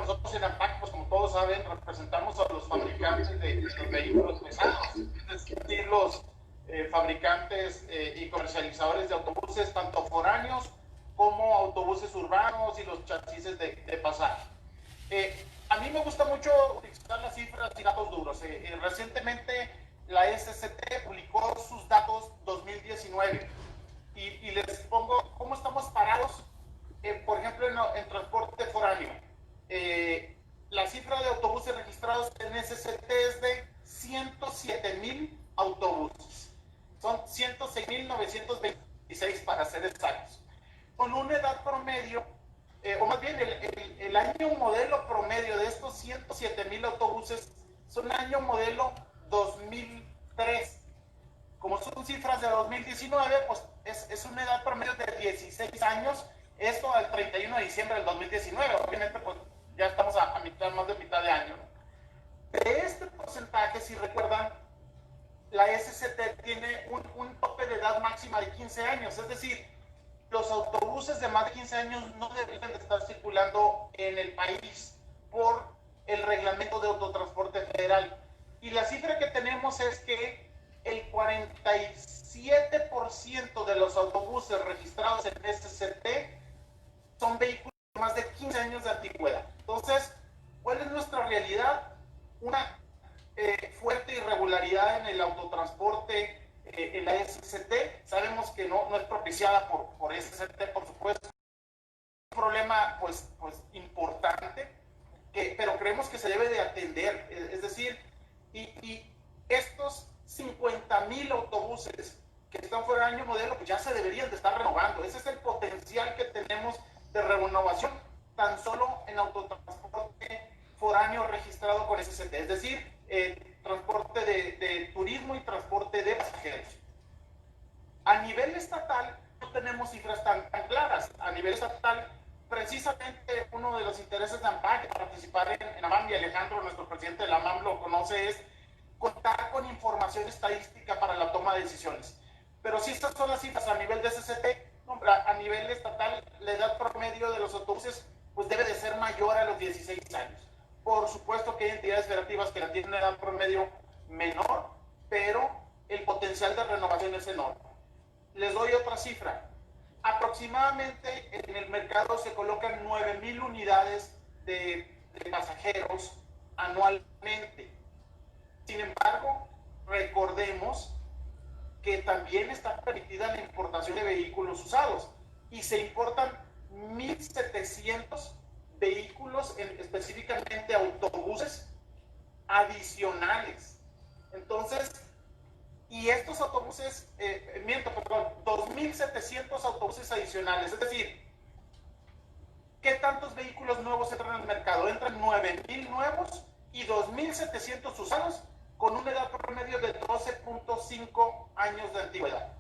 nosotros en AMPAC, pues como todos saben, representamos a los fabricantes de los vehículos pesados, es decir, los fabricantes y comercializadores de autobuses, tanto foráneos como autobuses urbanos y los chasis de pasaje. A mí me gusta mucho utilizar las cifras y datos duros. Recientemente la SCT publicó sus datos 2019 y les pongo cómo estamos parados, por ejemplo, en transporte foráneo. La cifra de autobuses registrados en SCT es de 107,000 autobuses. Son 106,926 para ser exactos. Con una edad promedio, o más bien el año modelo promedio de estos 107,000 autobuses son año modelo 2003. Como son cifras de 2019, pues es una edad promedio de 16 años, esto al 31 de diciembre del 2019, obviamente pues ya estamos a mitad, más de mitad de año. De este porcentaje, si recuerdan, la SCT tiene un tope de edad máxima de 15 años, es decir, los autobuses de más de 15 años no deberían de estar circulando en el país por el reglamento de autotransporte federal. Y la cifra que tenemos es que el 47% de los autobuses registrados en SCT son vehículos de más de 15 años de antigüedad. Entonces, ¿cuál es nuestra realidad? Una fuerte irregularidad en el autotransporte en la SCT. Sabemos que no es propiciada por SCT, por supuesto. Un problema pues importante, pero creemos que se debe de atender. Es decir, y estos 50,000 autobuses que están fuera de año modelo, pues ya se deberían de estar renovando. Ese es el potencial que tenemos de renovación tan solo en autotransporte foráneo registrado con SCT, es decir, transporte de turismo y transporte de pasajeros. A nivel estatal no tenemos cifras tan claras. A nivel estatal, precisamente uno de los intereses de AMPAC de participar en AMAM, y Alejandro, nuestro presidente de la AMAM, lo conoce, es contar con información estadística para la toma de decisiones. Pero si estas son las cifras a nivel de SCT, a nivel estatal, la edad promedio de los autobuses pues debe de ser mayor a los 16 años. Por supuesto que hay entidades federativas que la tienen una edad promedio menor, pero el potencial de renovación es enorme. Les doy otra cifra. Aproximadamente en el mercado se colocan 9,000 unidades de pasajeros anualmente. Sin embargo, recordemos que también está permitida la importación de vehículos usados y se importan 1,700 vehículos, específicamente autobuses adicionales. Entonces, y estos autobuses, 2,700 autobuses adicionales, es decir, ¿qué tantos vehículos nuevos entran al mercado? Entran 9,000 nuevos y 2,700 usados con una edad promedio de 12.5 años de antigüedad.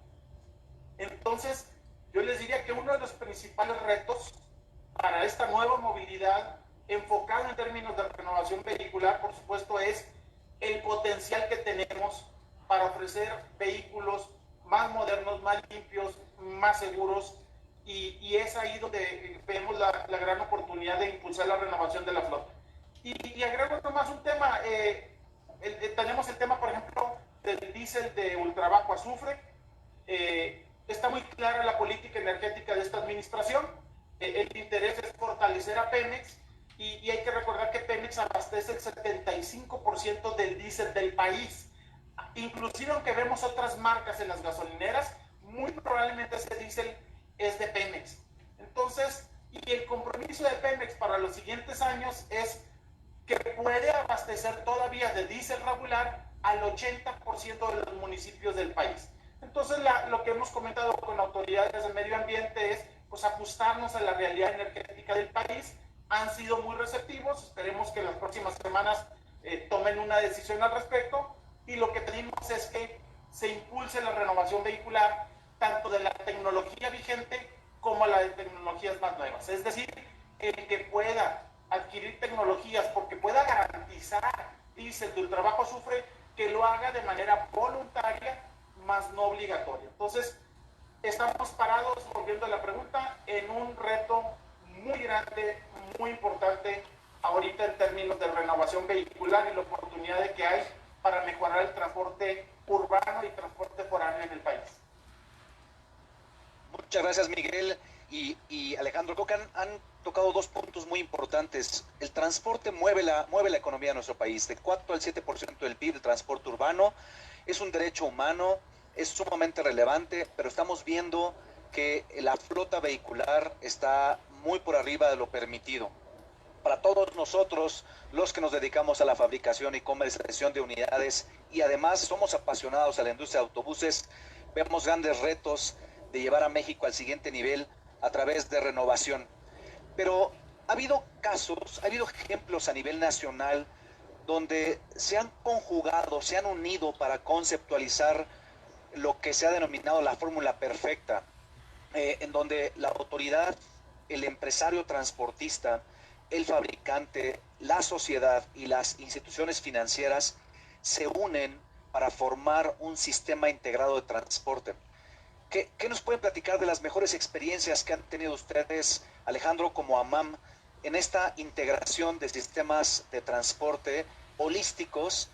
Entonces, yo les diría que uno de los principales retos para esta nueva movilidad, enfocado en términos de renovación vehicular, por supuesto, es el potencial que tenemos para ofrecer vehículos más modernos, más limpios, más seguros, y es ahí donde vemos la gran oportunidad de impulsar la renovación de la flota. Y agrego nomás un tema, tenemos el tema, por ejemplo, del diésel de ultrabajo azufre. Está muy clara la política energética de esta administración. El interés es fortalecer a Pemex, y hay que recordar que Pemex abastece el 75% del diésel del país. Inclusive aunque vemos otras marcas en las gasolineras, muy probablemente ese diésel es de Pemex. Entonces, y el compromiso de Pemex para los siguientes años es que puede abastecer todavía de diésel regular al 80% de los municipios del país. Entonces, lo que hemos comentado con autoridades del medio ambiente es pues ajustarnos a la realidad energética del país. Han sido muy receptivos, esperemos que en las próximas semanas tomen una decisión al respecto, y lo que pedimos es que se impulse la renovación vehicular tanto de la tecnología vigente como la de tecnologías más nuevas. Es decir, el que pueda adquirir tecnologías porque pueda garantizar diésel de ultrabajo azufre, que lo haga de manera voluntaria, más no obligatoria. Entonces, estamos parados, volviendo a la pregunta, en un reto muy grande, muy importante ahorita. renovación vehicular y la oportunidad de que hay para mejorar el transporte urbano y transporte foráneo en el país. Muchas gracias, Miguel y Alejandro. Creo que han tocado dos puntos muy importantes. El transporte mueve la economía de nuestro país. De 4 al 7% del PIB, el transporte urbano es un derecho humano, es sumamente relevante, pero estamos viendo que la flota vehicular está muy por arriba de lo permitido. Para todos nosotros, los que nos dedicamos a la fabricación y comercialización de unidades y además somos apasionados a la industria de autobuses, vemos grandes retos de llevar a México al siguiente nivel a través de renovación. Pero ha habido casos, ha habido ejemplos a nivel nacional donde se han conjugado, se han unido para conceptualizar lo que se ha denominado la fórmula perfecta, en donde la autoridad, el empresario transportista, el fabricante, la sociedad y las instituciones financieras se unen para formar un sistema integrado de transporte. ¿Qué nos pueden platicar de las mejores experiencias que han tenido ustedes, Alejandro, como AMAM, en esta integración de sistemas de transporte holísticos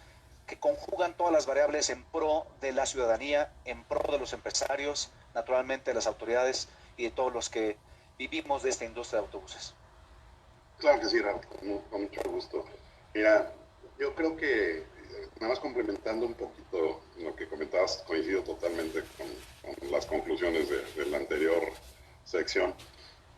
que conjugan todas las variables en pro de la ciudadanía, en pro de los empresarios, naturalmente de las autoridades y de todos los que vivimos de esta industria de autobuses? Claro que sí, Raúl, con mucho gusto. Mira, yo creo que, nada más complementando un poquito lo que comentabas, coincido totalmente con las conclusiones de la anterior sección,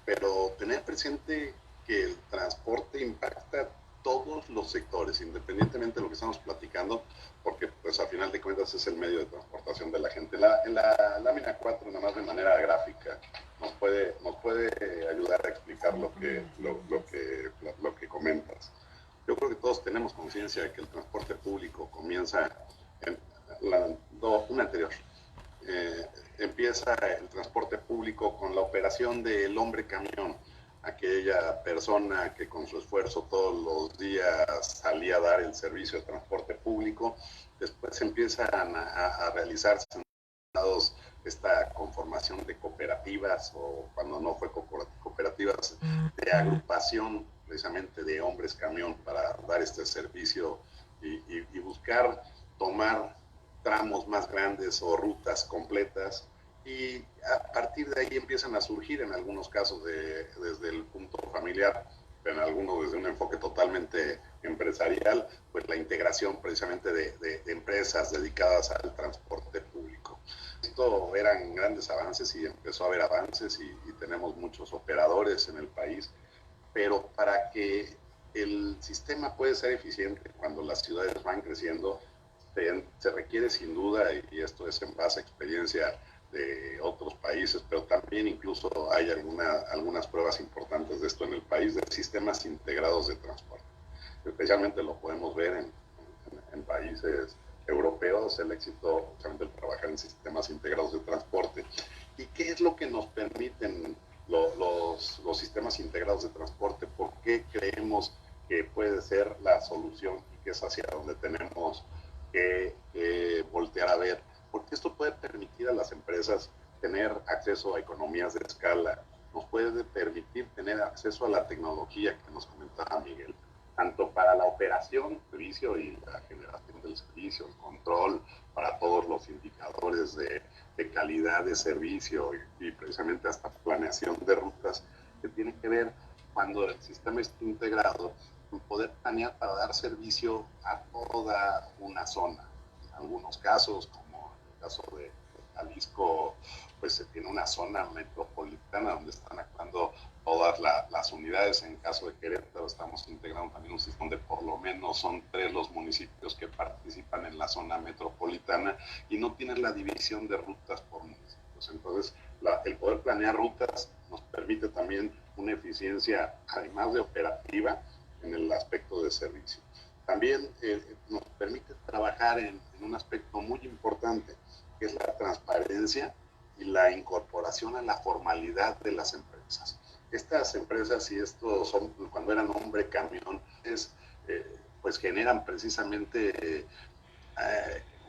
pero tener presente que el transporte impacta todos los sectores, independientemente de lo que estamos platicando, porque pues a final de cuentas es el medio de transportación de la gente. En la lámina 4, nada más de manera gráfica, nos puede ayudar a explicar lo que comentas. Yo creo que todos tenemos conciencia de que el transporte público comienza en una anterior. Empieza el transporte público con la operación del hombre camión, aquella persona que con su esfuerzo todos los días salía a dar el servicio de transporte público. Después empiezan a realizarse esta conformación de cooperativas, o cuando no fue cooperativas, de agrupación precisamente de hombres camión para dar este servicio y buscar tomar tramos más grandes o rutas completas, y a partir de ahí empiezan a surgir en algunos casos desde el punto familiar, en algunos desde un enfoque totalmente empresarial, pues la integración precisamente de empresas dedicadas al transporte público. Esto eran grandes avances y empezó a haber avances y tenemos muchos operadores en el país, pero para que el sistema pueda ser eficiente cuando las ciudades van creciendo, se requiere sin duda, y esto es en base a experiencia de otros países, pero también incluso hay algunas pruebas importantes de esto en el país, de sistemas integrados de transporte. Especialmente lo podemos ver en países europeos, el éxito justamente de trabajar en sistemas integrados de transporte. ¿Y qué es lo que nos permiten los sistemas integrados de transporte? ¿Por qué creemos que puede ser la solución y que es hacia donde tenemos que voltear a ver? Porque esto puede permitir a las empresas tener acceso a economías de escala, nos puede permitir tener acceso a la tecnología que nos comentaba Miguel, tanto para la operación, servicio y la generación del servicio, el control para todos los indicadores de calidad de servicio y precisamente hasta planeación de rutas, que tiene que ver cuando el sistema está integrado en poder planear para dar servicio a toda una zona. En algunos casos, como en el caso de Jalisco, pues se tiene una zona metropolitana donde están actuando todas las unidades. En caso de Querétaro estamos integrando también un sistema donde por lo menos son 3 los municipios que participan en la zona metropolitana y no tienen la división de rutas por municipios. Entonces, el poder planear rutas nos permite también una eficiencia, además de operativa, en el aspecto de servicio. También nos permite trabajar en un aspecto muy importante, que es la transparencia y la incorporación a la formalidad de las empresas. Estas empresas, y estos son, cuando eran hombre camión, pues generan precisamente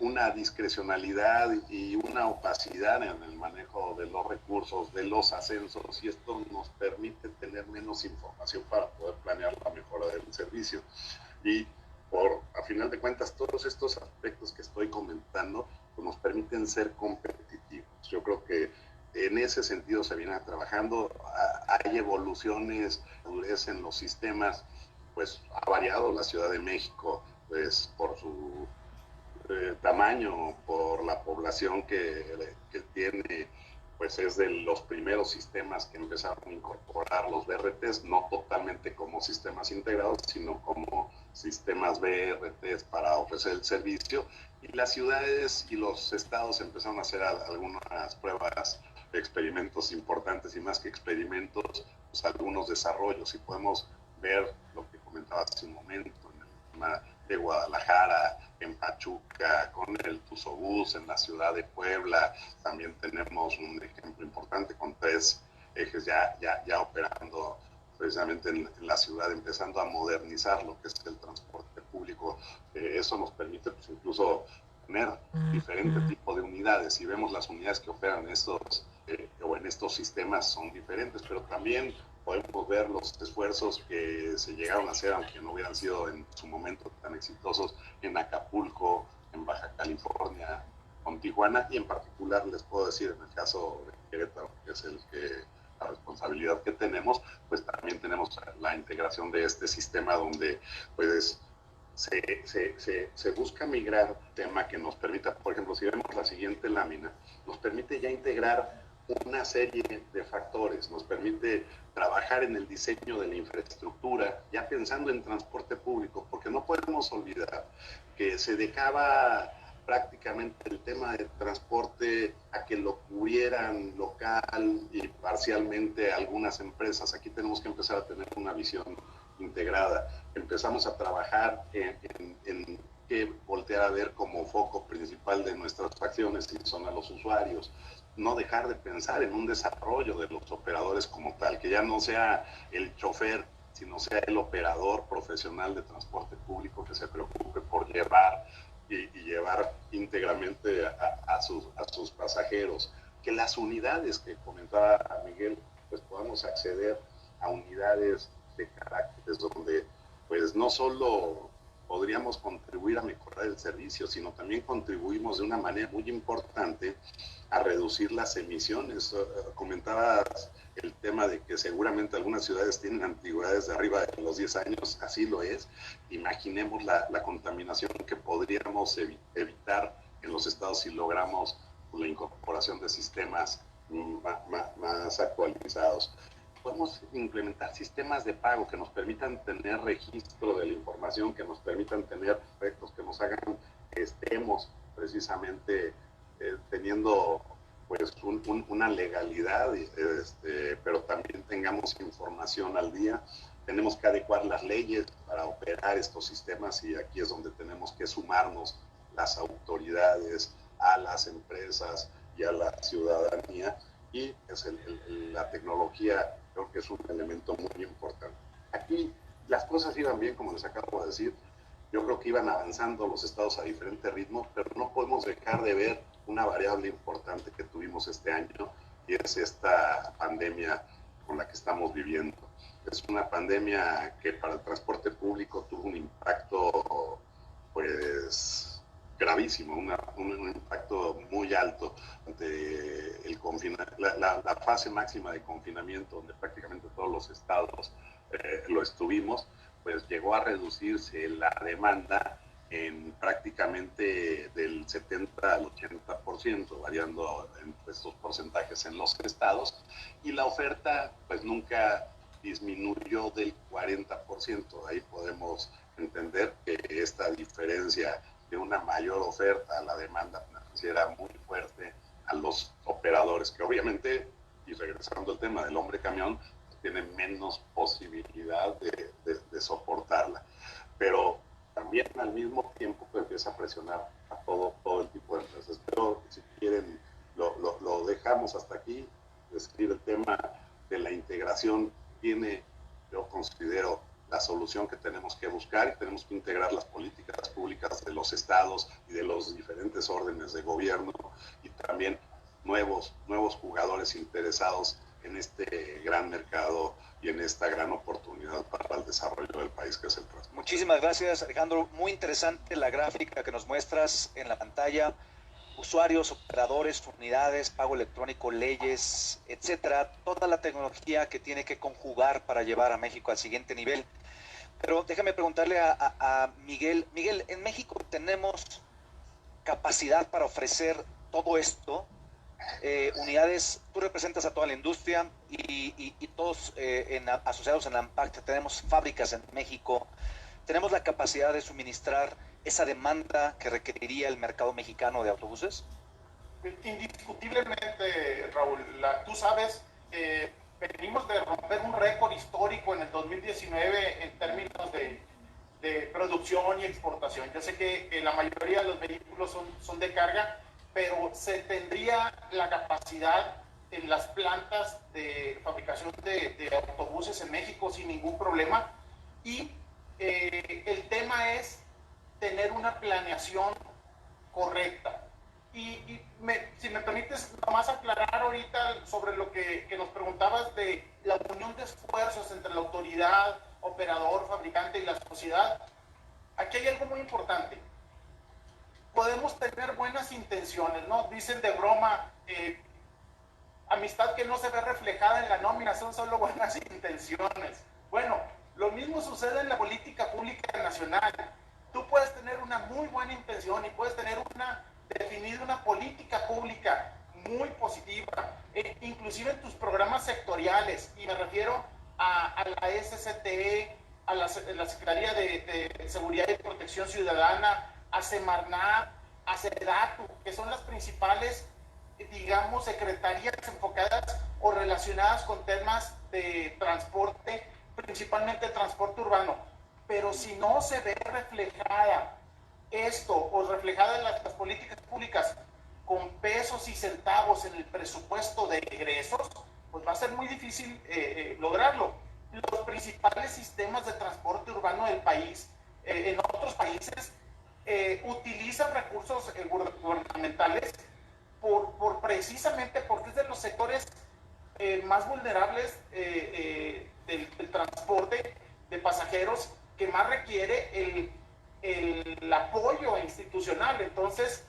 una discrecionalidad y una opacidad en el manejo de los recursos, de los ascensos, y esto nos permite tener menos información para poder planear la mejora del servicio. Y a final de cuentas, todos estos aspectos que estoy comentando pues, nos permiten ser competitivos. Yo creo que en ese sentido se viene trabajando, hay evoluciones, madurez en los sistemas, pues ha variado la Ciudad de México, pues por su tamaño, por la población que tiene, pues es de los primeros sistemas que empezaron a incorporar los BRTs, no totalmente como sistemas integrados, sino como sistemas BRTs para ofrecer el servicio. Y las ciudades y los estados empezaron a hacer algunas pruebas, experimentos importantes y más que experimentos, pues algunos desarrollos. Y podemos ver lo que comentaba hace un momento en el tema de Guadalajara, en Pachuca, con el Tuzobús, en la ciudad de Puebla. También tenemos un ejemplo importante con 3 ejes ya operando precisamente en la ciudad, empezando a modernizar lo que es el transporte público. Eso nos permite pues, incluso tener diferente tipo de unidades. Si vemos las unidades que operan en estos sistemas son diferentes, pero también podemos ver los esfuerzos que se llegaron a hacer, aunque no hubieran sido en su momento tan exitosos, en Acapulco, en Baja California, con Tijuana, y en particular les puedo decir, en el caso de Querétaro, que es la responsabilidad que tenemos, pues también tenemos la integración de este sistema donde pues se busca migrar tema que nos permita, por ejemplo, si vemos la siguiente lámina, nos permite ya integrar una serie de factores, nos permite trabajar en el diseño de la infraestructura, ya pensando en transporte público, porque no podemos olvidar que se dejaba prácticamente el tema de transporte a que lo cubrieran local y parcialmente algunas empresas. Aquí tenemos que empezar a tener una visión integrada. Empezamos a trabajar en que voltear a ver como foco principal de nuestras acciones y son a los usuarios. No dejar de pensar en un desarrollo de los operadores como tal, que ya no sea el chofer, sino sea el operador profesional de transporte público que se preocupe por llevar y llevar íntegramente a sus pasajeros. Que las unidades que comentaba Miguel, pues podamos acceder a unidades de caracteres donde pues no solo podríamos contribuir a mejorar el servicio, sino también contribuimos de una manera muy importante a reducir las emisiones. Comentabas el tema de que seguramente algunas ciudades tienen antigüedades de arriba de los 10 años, así lo es. Imaginemos la contaminación que podríamos evitar en los estados si logramos la incorporación de sistemas más actualizados. Podemos implementar sistemas de pago que nos permitan tener registro de la información, que nos permitan tener aspectos que nos hagan que estemos precisamente teniendo pues una legalidad, pero también tengamos información al día. Tenemos que adecuar las leyes para operar estos sistemas y aquí es donde tenemos que sumarnos las autoridades, a las empresas y a la ciudadanía, y es la tecnología creo que es un elemento muy importante. Aquí las cosas iban bien, como les acabo de decir. Yo creo que iban avanzando los estados a diferentes ritmos, pero no podemos dejar de ver una variable importante que tuvimos este año y es esta pandemia con la que estamos viviendo. Es una pandemia que para el transporte público tuvo un impacto pues gravísimo, un impacto muy alto de la fase máxima de confinamiento, donde prácticamente todos los estados lo estuvimos, pues llegó a reducirse la demanda en prácticamente del 70 al 80%, variando entre estos porcentajes en los estados, y la oferta pues nunca disminuyó del 40%. Ahí podemos entender que esta diferencia de una mayor oferta a la demanda financiera muy fuerte a los operadores, que obviamente, y regresando al tema del hombre camión, tienen menos posibilidad de soportarla. Pero también al mismo tiempo pues, empieza a presionar a todo el tipo de empresas. Pero si quieren, lo dejamos hasta aquí. Describir el tema de la integración tiene, yo considero, la solución que tenemos que buscar y tenemos que integrar las políticas públicas de los estados y de los diferentes órdenes de gobierno y también nuevos jugadores interesados en este gran mercado y en esta gran oportunidad para el desarrollo del país que es el transporte. Muchísimas gracias, Alejandro. Muy interesante la gráfica que nos muestras en la pantalla. Usuarios, operadores, unidades, pago electrónico, leyes, etcétera. Toda la tecnología que tiene que conjugar para llevar a México al siguiente nivel. Pero déjame preguntarle a Miguel. Miguel, en México tenemos capacidad para ofrecer todo esto. Unidades, tú representas a toda la industria y todos asociados en la AMPAC tenemos fábricas en México. ¿Tenemos la capacidad de suministrar esa demanda que requeriría el mercado mexicano de autobuses? Indiscutiblemente, Raúl. Tú sabes, venimos de romper un récord histórico en el 2019 en términos de producción y exportación. Yo sé que la mayoría de los vehículos son de carga, pero se tendría la capacidad en las plantas de fabricación de autobuses en México sin ningún problema. Y el tema es tener una planeación correcta. Si me permites nomás aclarar ahorita sobre lo que nos preguntabas de la unión de esfuerzos entre la autoridad, operador, fabricante y la sociedad. Aquí hay algo muy importante. Podemos tener buenas intenciones, ¿no? Dicen de broma, amistad que no se ve reflejada en la nómina, son solo buenas intenciones. Bueno, lo mismo sucede en la política pública nacional. Tú puedes tener una muy buena intención y puedes tener definir una política pública muy positiva, inclusive en tus programas sectoriales, y me refiero a la SCTE, a la Secretaría de Seguridad y Protección Ciudadana, a Semarnat, a SEDATU, que son las principales, digamos, secretarías enfocadas o relacionadas con temas de transporte, principalmente transporte urbano. Pero si no se ve reflejada esto o reflejada en las políticas públicas con pesos y centavos en el presupuesto de egresos, pues va a ser muy difícil lograrlo. Los principales sistemas de transporte urbano del país, en otros países, utilizan recursos gubernamentales precisamente porque es de los sectores más vulnerables del transporte de pasajeros que más requiere el apoyo institucional. Entonces,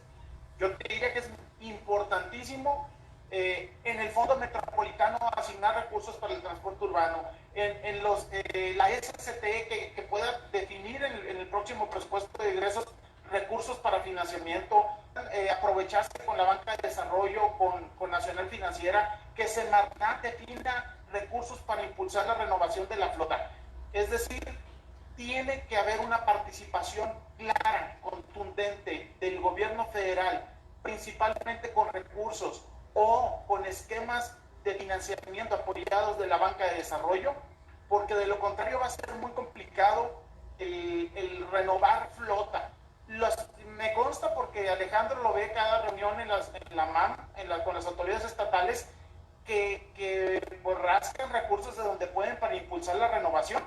yo te diría que es importantísimo en el Fondo Metropolitano asignar recursos para el transporte urbano, la SCTE que pueda definir en el próximo presupuesto de ingresos recursos para financiamiento, aprovecharse con la banca de desarrollo, con Nacional Financiera, que Semarnat defina recursos para impulsar la renovación de la flota. Es decir, tiene que haber una participación clara, contundente del gobierno federal, principalmente con recursos o con esquemas de financiamiento apoyados de la banca de desarrollo, porque de lo contrario va a ser muy complicado el renovar flota. Me consta porque Alejandro lo ve cada reunión en la MAM, con las autoridades estatales, que pues, rascan recursos de donde pueden para impulsar la renovación,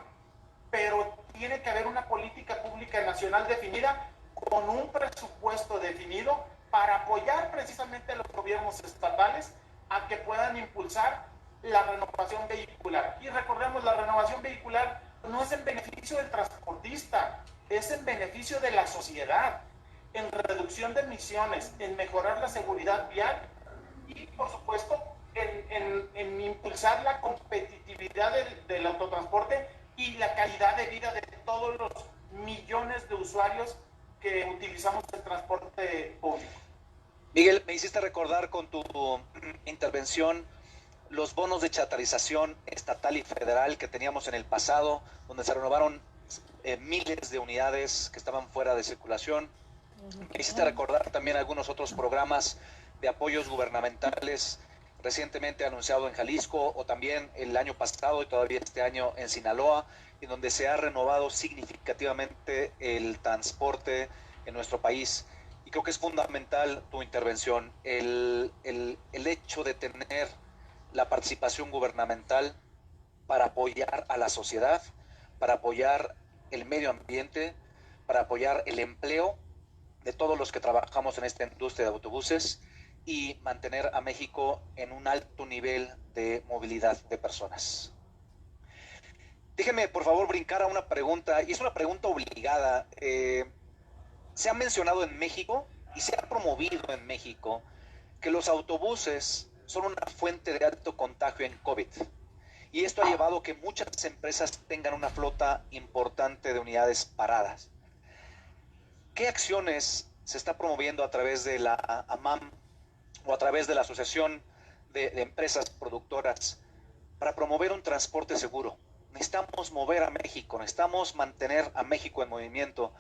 pero tiene que haber una política pública nacional definida con un presupuesto definido para apoyar precisamente a los gobiernos estatales a que puedan impulsar la renovación vehicular. Y recordemos, la renovación vehicular no es en beneficio del transportista, es en beneficio de la sociedad, en reducción de emisiones, en mejorar la seguridad vial y, por supuesto, en impulsar la competitividad del autotransporte y la calidad de vida de todos los millones de usuarios que utilizamos el transporte público. Miguel, me hiciste recordar con tu intervención los bonos de chatarización estatal y federal que teníamos en el pasado, donde se renovaron miles de unidades que estaban fuera de circulación. Me hiciste recordar también algunos otros programas de apoyos gubernamentales recientemente anunciado en Jalisco o también el año pasado y todavía este año en Sinaloa, en donde se ha renovado significativamente el transporte en nuestro país. Y creo que es fundamental tu intervención, el hecho de tener la participación gubernamental para apoyar a la sociedad, para apoyar el medio ambiente, para apoyar el empleo de todos los que trabajamos en esta industria de autobuses y mantener a México en un alto nivel de movilidad de personas. Déjenme, por favor, brincar a una pregunta, y es una pregunta obligada. Se ha mencionado en México y se ha promovido en México que los autobuses son una fuente de alto contagio en COVID. Y esto ha llevado a que muchas empresas tengan una flota importante de unidades paradas. ¿Qué acciones se está promoviendo a través de la AMAM o a través de la Asociación de Empresas Productoras para promover un transporte seguro? Necesitamos mover a México, necesitamos mantener a México en movimiento,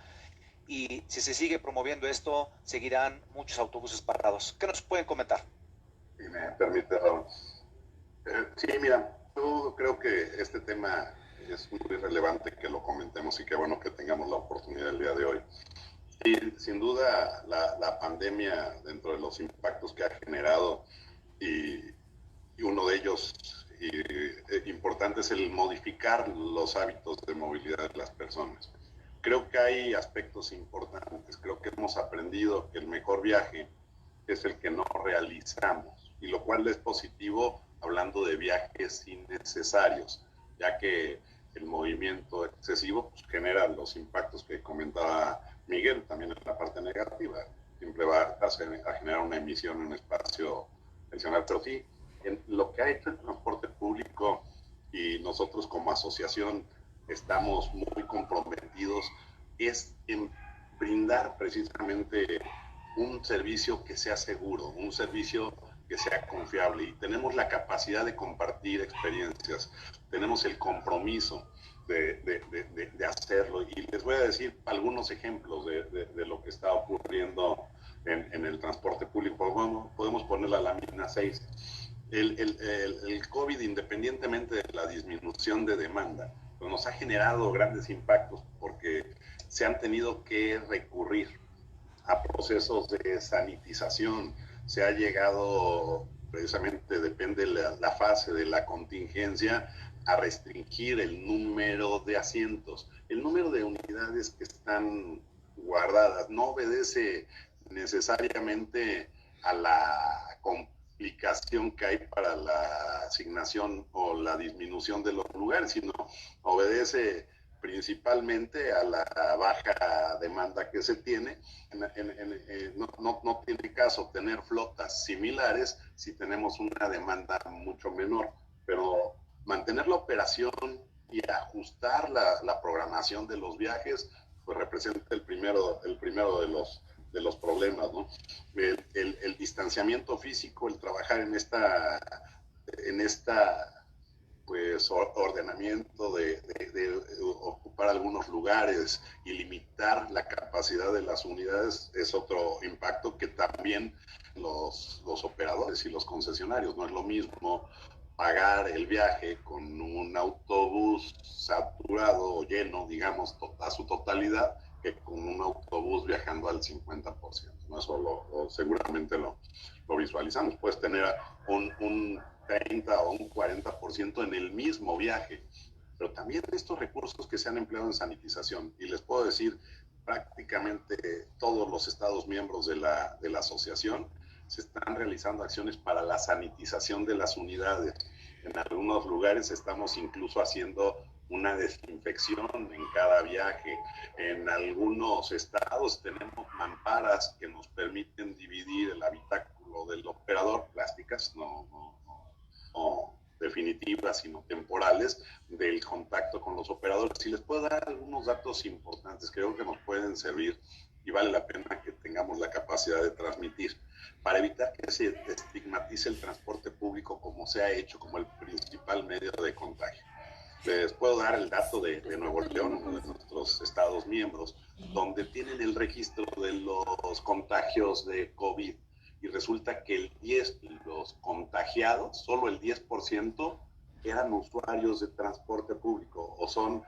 y si se sigue promoviendo esto, seguirán muchos autobuses parados. ¿Qué nos pueden comentar? Si me permite, Raúl. Sí, mira, yo creo que este tema es muy relevante que lo comentemos y qué bueno que tengamos la oportunidad el día de hoy. Y sin duda la pandemia, dentro de los impactos que ha generado, y uno de ellos importante es el modificar los hábitos de movilidad de las personas. Creo que hay aspectos importantes. Creo que hemos aprendido que el mejor viaje es el que no realizamos, y lo cual es positivo hablando de viajes innecesarios, ya que el movimiento excesivo pues, genera los impactos que comentaba Miguel, también en la parte negativa. Siempre va a generar una emisión en un espacio adicional, pero sí, en lo que ha hecho el transporte público, y nosotros como asociación estamos muy comprometidos, es en brindar precisamente un servicio que sea seguro, un servicio que sea confiable, y tenemos la capacidad de compartir experiencias, tenemos el compromiso de hacerlo, y les voy a decir algunos ejemplos de lo que está ocurriendo en el transporte público. Bueno, podemos poner la lámina 6. El COVID, independientemente de la disminución de demanda, pues nos ha generado grandes impactos porque se han tenido que recurrir a procesos de sanitización. Se ha llegado, precisamente depende la fase de la contingencia, a restringir el número de asientos. El número de unidades que están guardadas no obedece necesariamente a la complicación que hay para la asignación o la disminución de los lugares, sino obedece principalmente a la baja demanda que se tiene. No tiene caso tener flotas similares si tenemos una demanda mucho menor, pero mantener la operación y ajustar la programación de los viajes pues representa el primero de los problemas, ¿no? El distanciamiento físico, el trabajar en esta pues ordenamiento de ocupar algunos lugares y limitar la capacidad de las unidades es otro impacto que también los operadores y los concesionarios. No es lo mismo pagar el viaje con un autobús saturado o lleno, digamos, a su totalidad, que con un autobús viajando al 50%. ¿No? Eso seguramente lo visualizamos. Puedes tener un 30 o un 40% en el mismo viaje, pero también estos recursos que se han empleado en sanitización, y les puedo decir, prácticamente todos los estados miembros de la asociación se están realizando acciones para la sanitización de las unidades. En algunos lugares estamos incluso haciendo una desinfección en cada viaje. En algunos estados tenemos mamparas que nos permiten dividir el habitáculo del operador, plásticas, no definitivas, sino temporales, del contacto con los operadores. Y les puedo dar algunos datos importantes que creo que nos pueden servir y vale la pena que tengamos la capacidad de transmitir para evitar que se estigmatice el transporte público como se ha hecho como el principal medio de contagio. Les puedo dar el dato de Nuevo León, uno de nuestros estados miembros, donde tienen el registro de los contagios de COVID, y resulta que los contagiados, solo el 10% eran usuarios de transporte público o son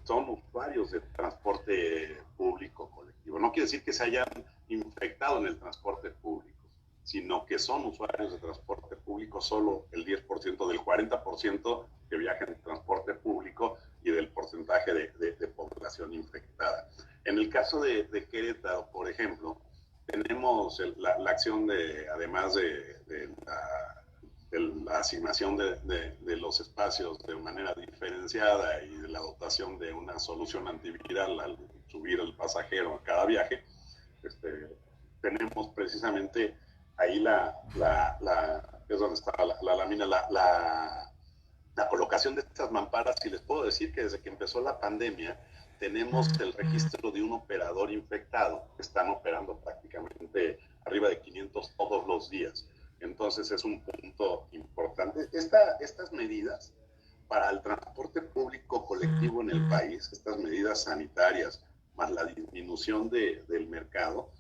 usuarios de transporte público colectivo. No quiere decir que se hayan infectado en el transporte público, sino que son usuarios de transporte público solo el 10% del 40% que viaja en transporte público y del porcentaje de población infectada. En el caso de Querétaro, por ejemplo, tenemos la acción además de la asignación de los espacios de manera diferenciada y de la dotación de una solución antiviral al subir el pasajero a cada viaje, tenemos precisamente ahí es donde está la lámina, la colocación de estas mamparas. Y les puedo decir que desde que empezó la pandemia tenemos el registro de un operador infectado. Están operando prácticamente arriba de 500 todos los días. Entonces es un punto importante. Estas medidas para el transporte público colectivo en el país, estas medidas sanitarias, más la disminución del mercado,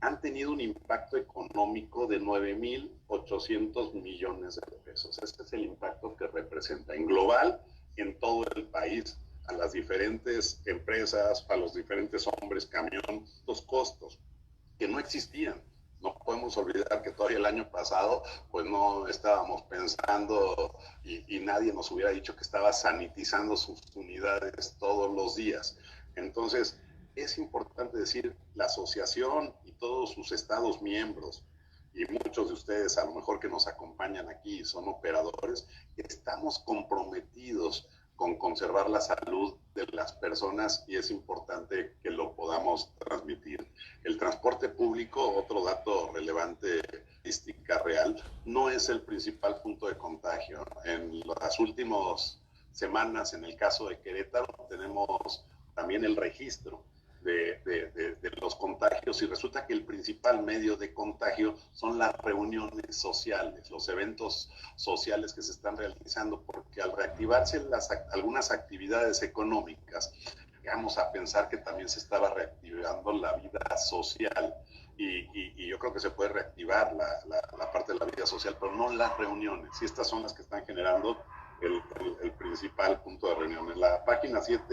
han tenido un impacto económico de 9.800 millones de pesos. Este es el impacto que representa en global, en todo el país, a las diferentes empresas, a los diferentes hombres, camión, los costos que no existían. No podemos olvidar que todavía el año pasado pues no estábamos pensando y nadie nos hubiera dicho que estaba sanitizando sus unidades todos los días. Entonces, es importante decir, la asociación y todos sus estados miembros, y muchos de ustedes a lo mejor que nos acompañan aquí son operadores, estamos comprometidos con conservar la salud de las personas y es importante que lo podamos transmitir. El transporte público, otro dato relevante, estadística real, no es el principal punto de contagio. En las últimas semanas, en el caso de Querétaro, tenemos también el registro de los contagios y resulta que el principal medio de contagio son las reuniones sociales, los eventos sociales que se están realizando, porque al reactivarse algunas actividades económicas, llegamos a pensar que también se estaba reactivando la vida social y yo creo que se puede reactivar la parte de la vida social, pero no las reuniones, y estas son las que están generando el principal punto de reunión. En la página 7,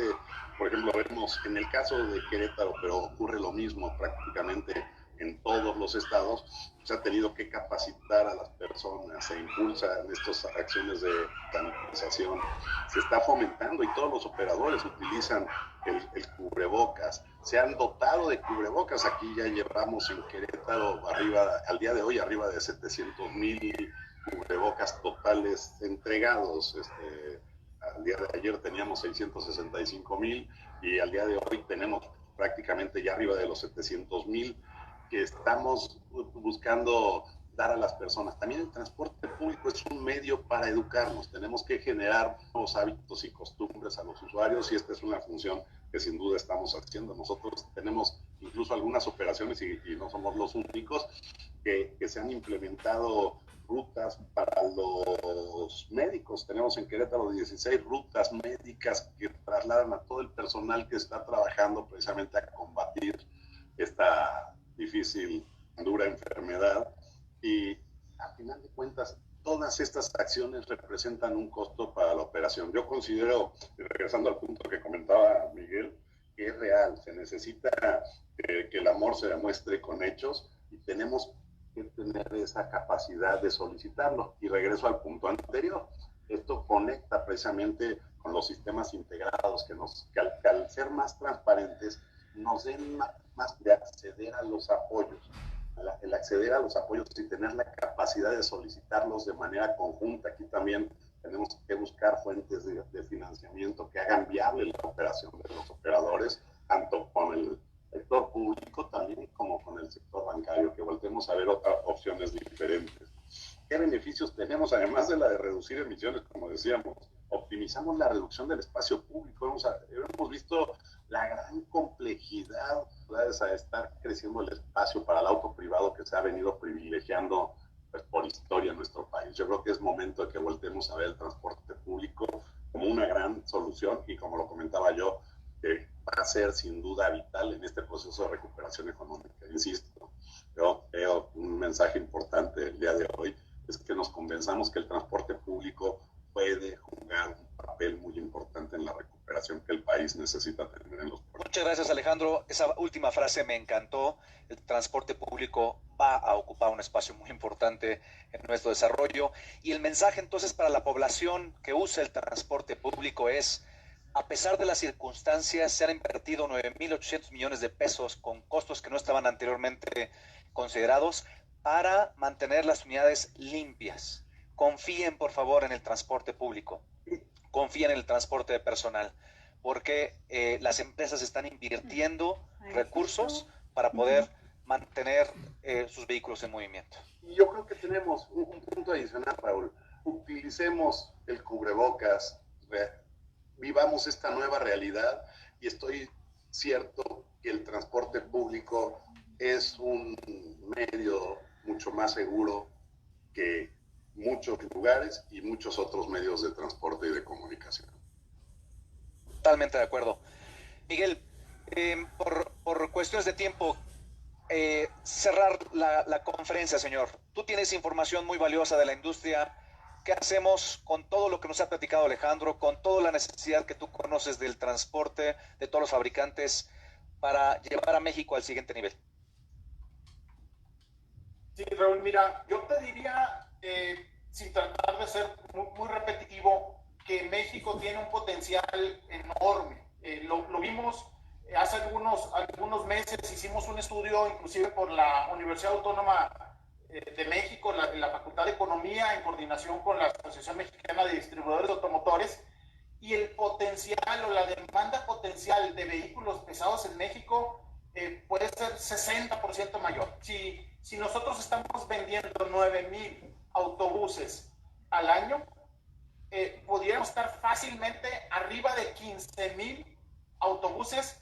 por ejemplo, vemos en el caso de Querétaro, pero ocurre lo mismo prácticamente en todos los estados, se ha tenido que capacitar a las personas, se impulsan estas acciones de sanitización, se está fomentando y todos los operadores utilizan el cubrebocas, se han dotado de cubrebocas. Aquí ya llevamos en Querétaro al día de hoy arriba de 700,000 cubrebocas totales entregados. Al día de ayer teníamos 665,000 y al día de hoy tenemos prácticamente ya arriba de los 700,000 que estamos buscando dar a las personas. También el transporte público es un medio para educarnos. Tenemos que generar nuevos hábitos y costumbres a los usuarios y esta es una función que sin duda estamos haciendo. Nosotros tenemos incluso algunas operaciones y no somos los únicos que se han implementado rutas para los médicos. Tenemos en Querétaro 16 rutas médicas que trasladan a todo el personal que está trabajando precisamente a combatir esta difícil, dura enfermedad. Y a final de cuentas, todas estas acciones representan un costo para la operación. Yo considero, regresando al punto que comentaba Miguel, que es real. Se necesita que el amor se demuestre con hechos y tenemos que tener esa capacidad de solicitarlo. Y regreso al punto anterior. Esto conecta precisamente con los sistemas integrados que al ser más transparentes nos den más de acceder a los apoyos. El acceder a los apoyos y tener la capacidad de solicitarlos de manera conjunta. Aquí también tenemos que buscar fuentes de financiamiento que hagan viable la operación de los operadores, tanto con el sector público también como con el sector bancario, que volvemos a ver otras opciones diferentes. ¿Qué beneficios tenemos? Además de la de reducir emisiones, como decíamos, optimizamos la reducción del espacio público. Hemos visto la gran complejidad, gracias a estar creciendo el espacio para el auto privado que se ha venido privilegiando pues, por historia en nuestro país. Yo creo que es momento de que voltemos a ver el transporte público como una gran solución y como lo comentaba yo, que va a ser sin duda vital en este proceso de recuperación económica. Insisto, yo creo un mensaje importante el día de hoy es que nos convenzamos que el transporte público puede jugar un papel muy importante en la recuperación que el país necesita tener en los puertos. Muchas gracias, Alejandro. Esa última frase me encantó. El transporte público va a ocupar un espacio muy importante en nuestro desarrollo. Y el mensaje entonces para la población que usa el transporte público es: a pesar de las circunstancias, se han invertido 9.800 millones de pesos con costos que no estaban anteriormente considerados para mantener las unidades limpias, confíen por favor en el transporte público, confíen en el transporte de personal, porque las empresas están invirtiendo recursos para poder mantener sus vehículos en movimiento. Y yo creo que tenemos un punto adicional, Raúl. Utilicemos el cubrebocas, vivamos esta nueva realidad y estoy cierto que el transporte público es un medio mucho más seguro que muchos lugares y muchos otros medios de transporte y de comunicación. Totalmente de acuerdo. Miguel, por cuestiones de tiempo, cerrar la conferencia, señor. Tú tienes información muy valiosa de la industria. ¿Qué hacemos con todo lo que nos ha platicado Alejandro, con toda la necesidad que tú conoces del transporte, de todos los fabricantes, para llevar a México al siguiente nivel? Sí, Raúl, mira, yo te diría, sin tratar de ser muy repetitivo, que México tiene un potencial enorme. Lo vimos hace algunos meses, hicimos un estudio inclusive por la Universidad Autónoma de México, la Facultad de Economía, en coordinación con la Asociación Mexicana de Distribuidores de Automotores, y el potencial o la demanda potencial de vehículos pesados en México puede ser 60% mayor. Si nosotros estamos vendiendo 9,000 autobuses al año, podríamos estar fácilmente arriba de 15,000 autobuses,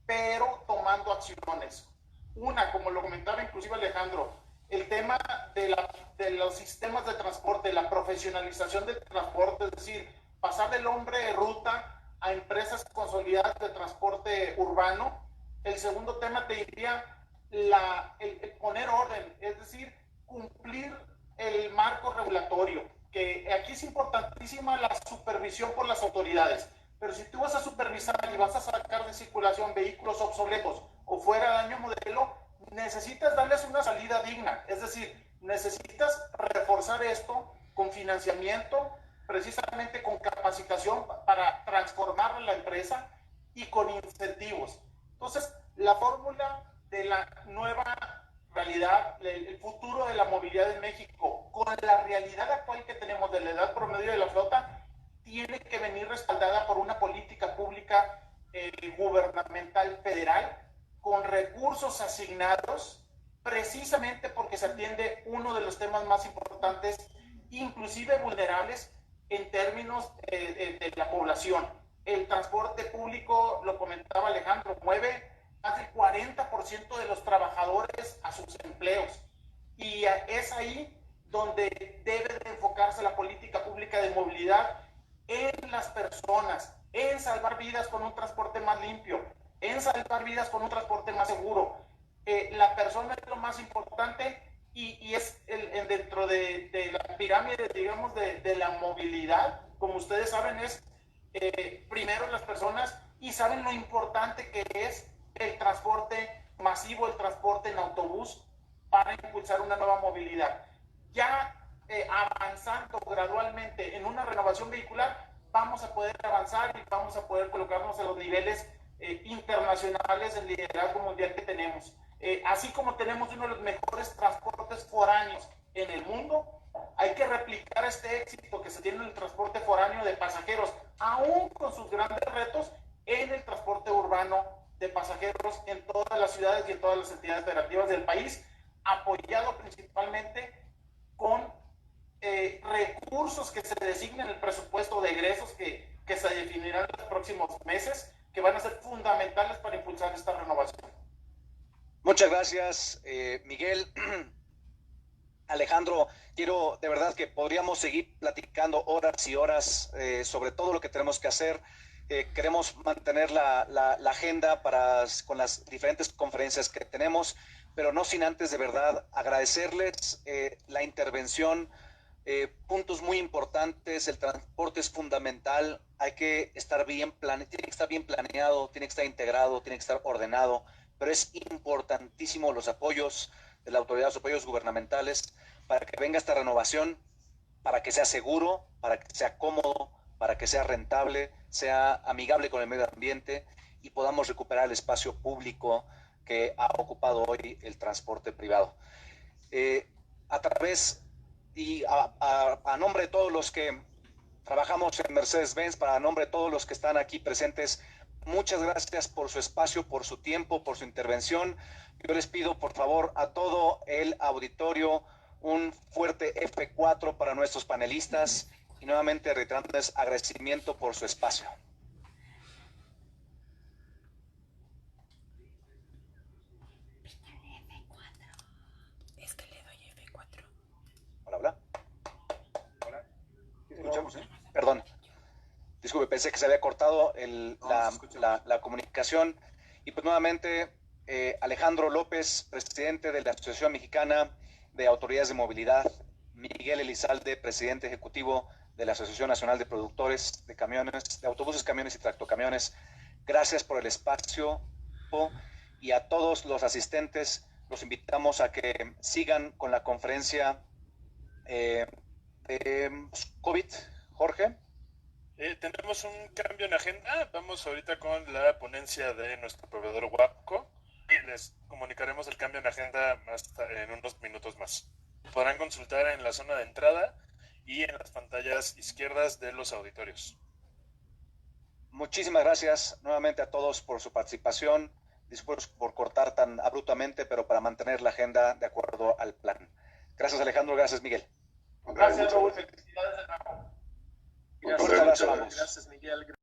pero tomando acciones. Una, como lo comentaba inclusive Alejandro, el tema de los sistemas de transporte, la profesionalización del transporte, es decir, pasar del hombre de ruta a empresas consolidadas de transporte urbano. El segundo tema, te diría, el poner orden, es decir, cumplir el marco regulatorio, que aquí es importantísima la supervisión por las autoridades, pero si tú vas a supervisar y vas a sacar de circulación vehículos obsoletos o fuera de año modelo, necesitas darles una salida digna, es decir, necesitas reforzar esto con financiamiento, precisamente con capacitación para transformar la empresa y con incentivos. Entonces, la fórmula de la nueva realidad, el futuro de la movilidad en México, con la realidad actual que tenemos de la edad promedio de la flota, tiene que venir respaldada por una política pública gubernamental federal con recursos asignados, precisamente porque se atiende uno de los temas más importantes, inclusive vulnerables en términos de la población. El transporte público, lo comentaba Alejandro, mueve más del 40% de los trabajadores a sus empleos. Y es ahí donde debe de enfocarse la política pública de movilidad, en las personas, en salvar vidas con un transporte más limpio, en salvar vidas con un transporte más seguro. La persona es lo más importante y es dentro de la pirámide, digamos, de la movilidad, como ustedes saben, es primero las personas, y saben lo importante que es el transporte masivo, el transporte en autobús, para impulsar una nueva movilidad. Ya avanzando gradualmente en una renovación vehicular, vamos a poder avanzar y vamos a poder colocarnos en los niveles internacionales del liderazgo mundial que tenemos. Así como tenemos uno de los mejores transportes foráneos en el mundo, hay que replicar este éxito que se tiene en el transporte foráneo de pasajeros, aún con sus grandes retos, en el transporte urbano de pasajeros en todas las ciudades y en todas las entidades federativas del país, apoyado principalmente con recursos que se designen en el presupuesto de egresos que se definirán en los próximos meses, que van a ser fundamentales para impulsar esta renovación. Muchas gracias, Miguel. Alejandro, quiero de verdad que podríamos seguir platicando horas y horas sobre todo lo que tenemos que hacer. Queremos mantener la agenda con las diferentes conferencias que tenemos, pero no sin antes de verdad agradecerles la intervención, puntos muy importantes. El transporte es fundamental, hay que estar tiene que estar bien planeado, tiene que estar integrado, tiene que estar ordenado, pero es importantísimo los apoyos de la autoridad, los apoyos gubernamentales, para que venga esta renovación, para que sea seguro, para que sea cómodo, para que sea rentable, sea amigable con el medio ambiente y podamos recuperar el espacio público que ha ocupado hoy el transporte privado. A través y a nombre de todos los que trabajamos en Mercedes-Benz, para nombre de todos los que están aquí presentes, muchas gracias por su espacio, por su tiempo, por su intervención. Yo les pido, por favor, a todo el auditorio un fuerte F4 para nuestros panelistas y nuevamente reiterándoles agradecimiento por su espacio. Es que le doy F4. Hola, hola. Hola. Escuchamos, ¿eh? Perdón. Disculpe, pensé que se había cortado la comunicación. Y pues nuevamente, Alejandro López, presidente de la Asociación Mexicana de Autoridades de Movilidad, Miguel Elizalde, presidente ejecutivo de la Asociación Nacional de Productores de Camiones, de Autobuses, Camiones y Tractocamiones. Gracias por el espacio y a todos los asistentes los invitamos a que sigan con la conferencia COVID. Jorge. Tenemos un cambio en agenda. Vamos ahorita con la ponencia de nuestro proveedor WAPCO y les comunicaremos el cambio en agenda en unos minutos más. Podrán consultar en la zona de entrada y en las pantallas izquierdas de los auditorios. Muchísimas gracias nuevamente a todos por su participación. Disculpen por cortar tan abruptamente, pero para mantener la agenda de acuerdo al plan. Gracias, Alejandro. Gracias, Miguel. Gracias, Raúl. Felicidades de nuevo. Gracias, Miguel. Gracias, Miguel.